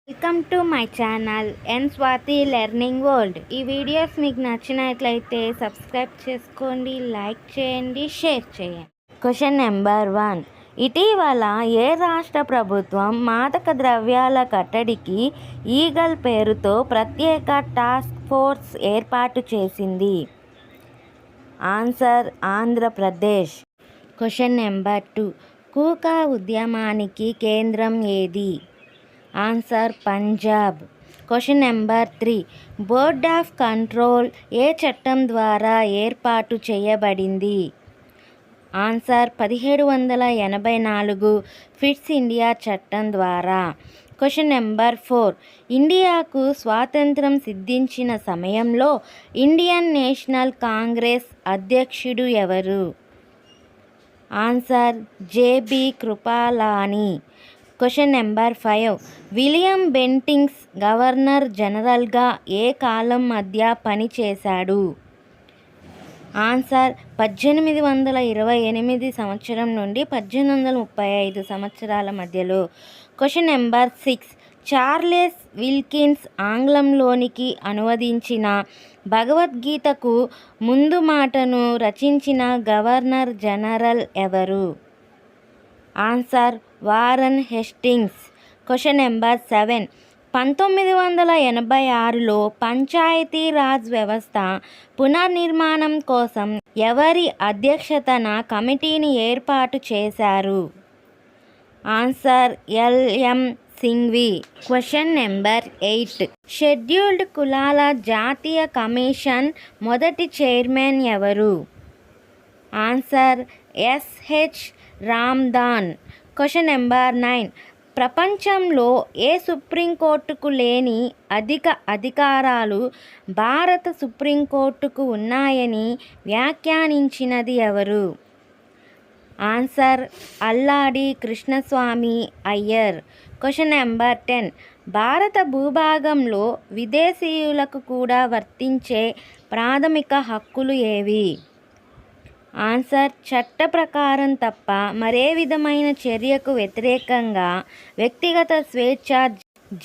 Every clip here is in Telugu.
Welcome to my channel N Swathi learning world. ఈ వీడియోస్ మీకు నచ్చినట్లయితే సబ్స్క్రైబ్ చేసుకోండి, లైక్ చేయండి, షేర్ చేయండి. Question number 1. ఇటీవల ఏ రాష్ట్ర ప్రభుత్వం మాదక ద్రవ్యాల కట్టడికి ఈగల్ పేరుతో ప్రత్యేక టాస్క్ ఫోర్స్ ఏర్పాటు చేసింది? Answer Andhra Pradesh. Question number 2. Kuka ఉద్యమానికి కేంద్రం ఏది? Answer Punjab. Question number 3. Board of control ఏ చట్టం ద్వారా ఏర్పాటు చేయబడింది? ఆన్సర్ 1784 ఫిట్స్ ఇండియా చట్టం ద్వారా. Question number 4. ఇండియాకు స్వాతంత్రం సిద్ధించిన సమయంలో ఇండియన్ నేషనల్ కాంగ్రెస్ అధ్యక్షుడు ఎవరు? Answer J B Kripalani. Question number 5. William Bentinck's governor జనరల్గా ఏ కాలం మధ్య పనిచేశాడు? ఆన్సర్ 1828 సంవత్సరం నుండి 1835 సంవత్సరాల మధ్యలో. Question number 6. చార్లెస్ విల్కిన్స్ ఆంగ్లంలోనికి అనువదించిన భగవద్గీతకు ముందు మాటను రచించిన గవర్నర్ జనరల్ ఎవరు? Answer Warren Hastings. Question number 7. 1986లో పంచాయతీరాజ్ వ్యవస్థ పునర్నిర్మాణం కోసం ఎవరి అధ్యక్షతన కమిటీని ఏర్పాటు చేశారు? Answer L M Singhvi. Question number 8. Scheduled కులాల జాతీయ కమిషన్ మొదటి చైర్మన్ ఎవరు? Answer S H Ramdhan. Question number 9. ప్రపంచంలో ఏ సుప్రీంకోర్టుకు లేని అధిక అధికారాలు భారత సుప్రీంకోర్టుకు ఉన్నాయని వ్యాఖ్యానించినది ఎవరు? Answer Alladi Krishnaswami Iyer. Question number 10. భారత భూభాగంలో విదేశీయులకు కూడా వర్తించే ప్రాథమిక హక్కులు ఏవి? ఆన్సర్ చట్ట ప్రకారం తప్ప మరే విధమైన చర్యకు వ్యతిరేకంగా వ్యక్తిగత స్వేచ్ఛ,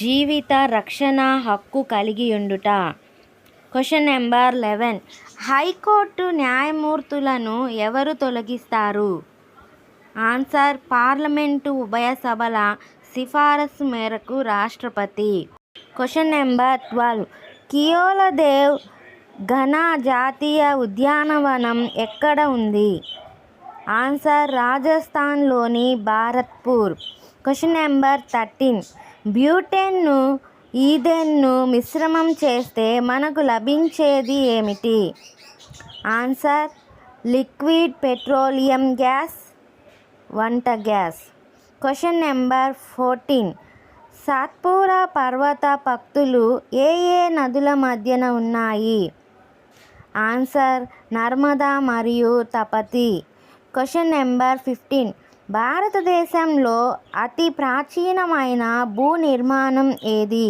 జీవిత రక్షణ హక్కు కలిగి ఉండుట. Question number 11. హైకోర్టు న్యాయమూర్తులను ఎవరు తొలగిస్తారు? ఆన్సర్ పార్లమెంటు ఉభయ సభల సిఫారసు మేరకు రాష్ట్రపతి. Question number 12. కియోలదేవ్ ఘనా జాతీయ ఉద్యానవనం ఎక్కడ ఉంది? ఆన్సర్ రాజస్థాన్లోని భారత్పూర్. Question number 13. బ్యూటేన్ను ఈథేన్ను మిశ్రమం చేస్తే మనకు లభించేది ఏమిటి? ఆన్సర్ లిక్విడ్ పెట్రోలియం గ్యాస్, వంట గ్యాస్. Question number 14. సాత్పురా పర్వత పంక్తులు ఏ ఏ నదుల మధ్యన ఉన్నాయి? ఆన్సర్ నర్మదా మరియు తపతి. Question number 15. భారతదేశంలో అతి ప్రాచీనమైన భూ నిర్మాణం ఏది?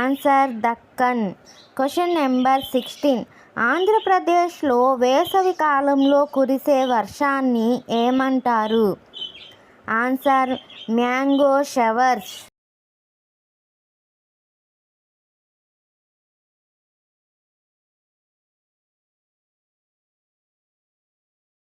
ఆన్సర్ దక్కన్. Question number 16. ఆంధ్రప్రదేశ్లో వేసవి కాలంలో కురిసే వర్షాన్ని ఏమంటారు? Answer mango showers.